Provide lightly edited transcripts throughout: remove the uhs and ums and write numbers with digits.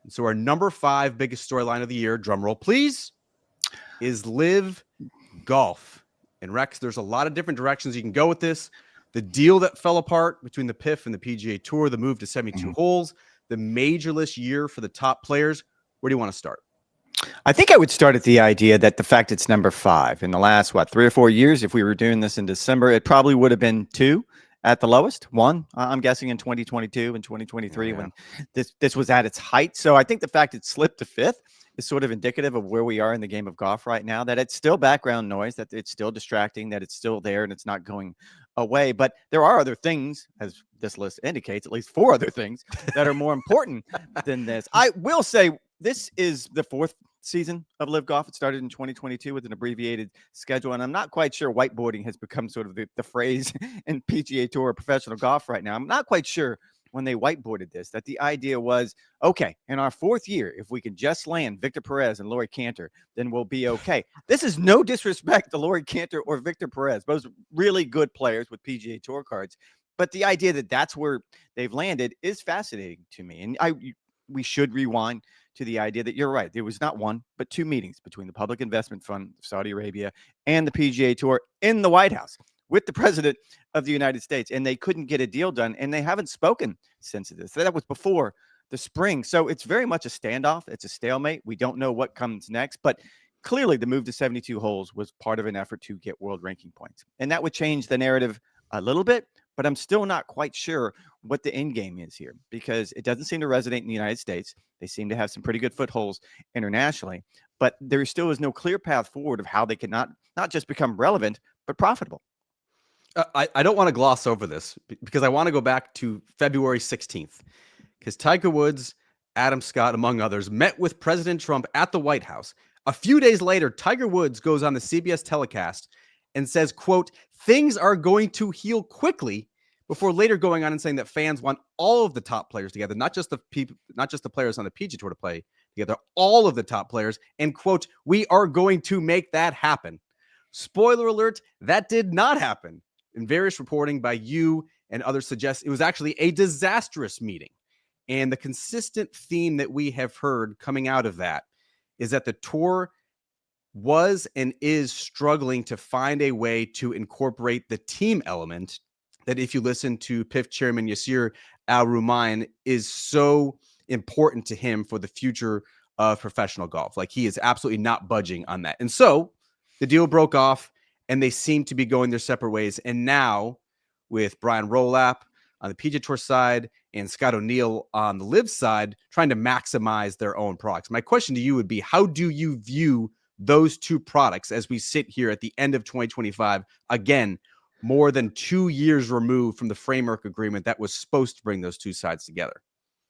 So our number 5 biggest storyline of the year, drum roll please, is LIV Golf. And Rex, there's a lot of different directions you can go with this. The deal that fell apart between the PIF and the PGA Tour, the move to 72 holes, the majorless year for the top players. Where do you want to start? I think I would start at the idea that the fact it's number 5 in the last, 3 or 4 years, if we were doing this in December, it probably would have been 2 at the lowest. 1, I'm guessing in 2022 and 2023 when this was at its height. So I think the fact it slipped to 5th is sort of indicative of where we are in the game of golf right now, that it's still background noise, that it's still distracting, that it's still there and it's not going away. But there are other things, as this list indicates, at least 4 other things that are more important than this. I will say this is the 4th season of LIV Golf. It started in 2022 with an abbreviated schedule, and I'm not quite sure whiteboarding has become sort of the phrase in PGA Tour or professional golf right now. I'm not quite sure when they whiteboarded this that the idea was, okay, in our 4th year, if we can just land Victor Perez and Laurie Cantor, then we'll be okay. This is no disrespect to Laurie Cantor or Victor Perez, both really good players with PGA Tour cards, but the idea that that's where they've landed is fascinating to me. And we should rewind to the idea that you're right. There was not 1, but 2 meetings between the Public Investment Fund of Saudi Arabia and the PGA Tour in the White House with the president of the United States, and they couldn't get a deal done, and they haven't spoken since this. That was before the spring. So it's very much a standoff. It's a stalemate. We don't know what comes next, but clearly the move to 72 holes was part of an effort to get world ranking points, and that would change the narrative a little bit, but I'm still not quite sure what the end game is here because it doesn't seem to resonate in the United States. They seem to have some pretty good footholds internationally, but there still is no clear path forward of how they can not just become relevant, but profitable. I don't want to gloss over this because I want to go back to February 16th because Tiger Woods, Adam Scott, among others, met with President Trump at the White House. A few days later, Tiger Woods goes on the CBS telecast and says, quote, things are going to heal quickly, before later going on and saying that fans want all of the top players together, not just the players on the PGA Tour to play together, all of the top players, and quote, we are going to make that happen. Spoiler alert, that did not happen. And various reporting by you and others suggests it was actually a disastrous meeting. And the consistent theme that we have heard coming out of that is that the tour was and is struggling to find a way to incorporate the team element that, if you listen to PIF chairman Yasir Al-Rumayyan, is so important to him for the future of professional golf. Like, he is absolutely not budging on that. And so the deal broke off and they seem to be going their separate ways. And now with Brian Rolap on the PGA Tour side and Scott O'Neill on the LIV side, trying to maximize their own products. My question to you would be, how do you view those 2 products as we sit here at the end of 2025? Again, more than 2 years removed from the framework agreement that was supposed to bring those 2 sides together.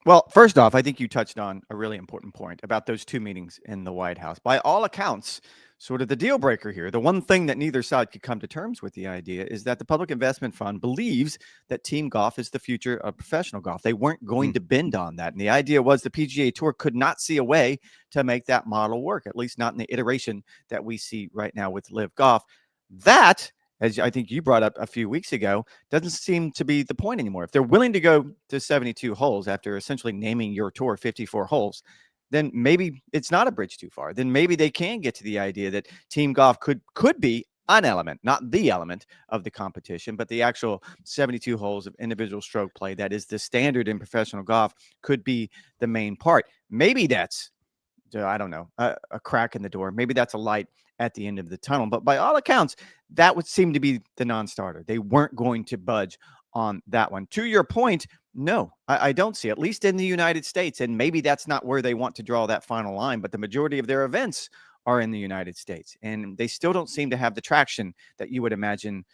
Well, first off, I think you touched on a really important point about those 2 meetings in the White House. By all accounts, sort of the deal breaker here, the one thing that neither side could come to terms with the idea is that the Public Investment Fund believes that team golf is the future of professional golf. They weren't going to bend on that. And the idea was the PGA Tour could not see a way to make that model work, at least not in the iteration that we see right now with LIV Golf. That, as I think you brought up a few weeks ago, doesn't seem to be the point anymore. If they're willing to go to 72 holes after essentially naming your tour 54 holes, then maybe it's not a bridge too far. Then maybe they can get to the idea that team golf could be an element, not the element of the competition, but the actual 72 holes of individual stroke play that is the standard in professional golf could be the main part. Maybe that's, I don't know, a crack in the door. Maybe that's a light at the end of the tunnel. But by all accounts, that would seem to be the non-starter. They weren't going to budge on that one. To your point, no, I don't see, at least in the United States. And maybe that's not where they want to draw that final line, but the majority of their events are in the United States. And they still don't seem to have the traction that you would imagine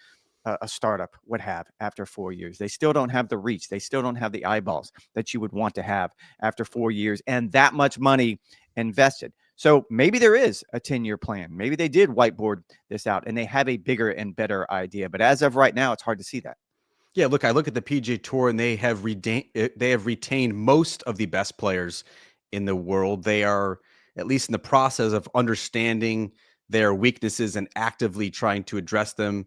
a startup would have after 4 years. They still don't have the reach. They still don't have the eyeballs that you would want to have after 4 years and that much money invested. So maybe there is a 10-year plan. Maybe they did whiteboard this out and they have a bigger and better idea. But as of right now, it's hard to see that. Yeah, look, I look at the PGA Tour and they have retained most of the best players in the world. They are at least in the process of understanding their weaknesses and actively trying to address them,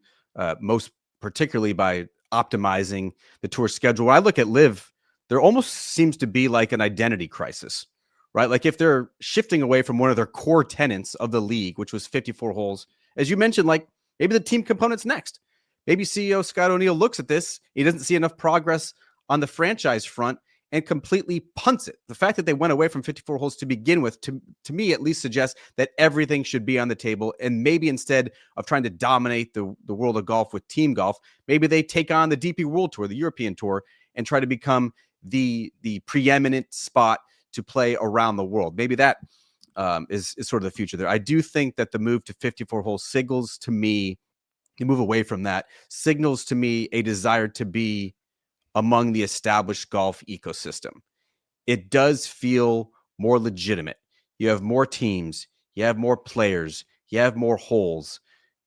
most particularly by optimizing the tour schedule. When I look at LIV, there almost seems to be like an identity crisis, right? Like if they're shifting away from one of their core tenets of the league, which was 54 holes, as you mentioned, like maybe the team component's next. Maybe CEO Scott O'Neill looks at this, he doesn't see enough progress on the franchise front and completely punts it. The fact that they went away from 54 holes to begin with, to me at least, suggests that everything should be on the table. And maybe instead of trying to dominate the world of golf with team golf, maybe they take on the DP World Tour, the European Tour, and try to become the preeminent spot to play around the world. Maybe that is sort of the future there. I do think that the move to 54 holes signals to me, you move away from that, signals to me a desire to be among the established golf ecosystem. It does feel more legitimate. You have more teams, you have more players, you have more holes.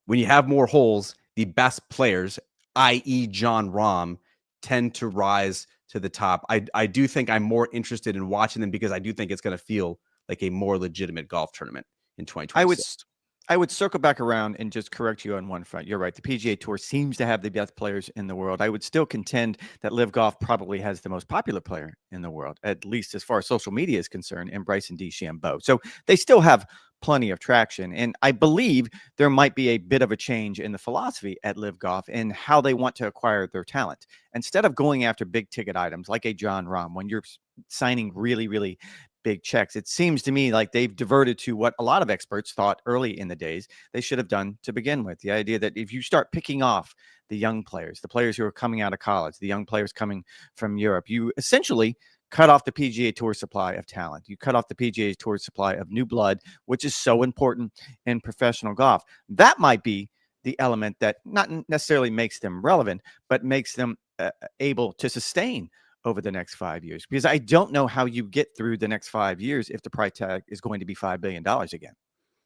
When you have more holes, the best players, i.e. Jon Rahm, tend to rise to the top. I do think I'm more interested in watching them because I do think it's going to feel like a more legitimate golf tournament in 2026. I would circle back around and just correct you on one front. You're right. The PGA Tour seems to have the best players in the world. I would still contend that LIV Golf probably has the most popular player in the world, at least as far as social media is concerned, in Bryson DeChambeau. So they still have plenty of traction. And I believe there might be a bit of a change in the philosophy at LIV Golf and how they want to acquire their talent. Instead of going after big ticket items like a Jon Rahm, when you're signing really, really big checks, it seems to me like they've diverted to what a lot of experts thought early in the days they should have done to begin with. The idea that if you start picking off the young players, the players who are coming out of college, the young players coming from Europe, you essentially cut off the PGA Tour supply of talent. You cut off the PGA Tour supply of new blood, which is so important in professional golf. That might be the element that not necessarily makes them relevant, but makes them able to sustain over the next 5 years, because I don't know how you get through the next 5 years if the price tag is going to be $5 billion again.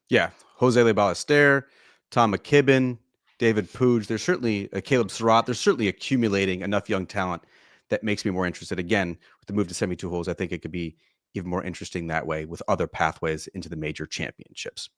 Yeah. Jose Le Ballester, Tom McKibben, David Pooge. There's certainly a Caleb Surratt. There's certainly accumulating enough young talent that makes me more interested. Again, with the move to 72 holes, I think it could be even more interesting that way with other pathways into the major championships.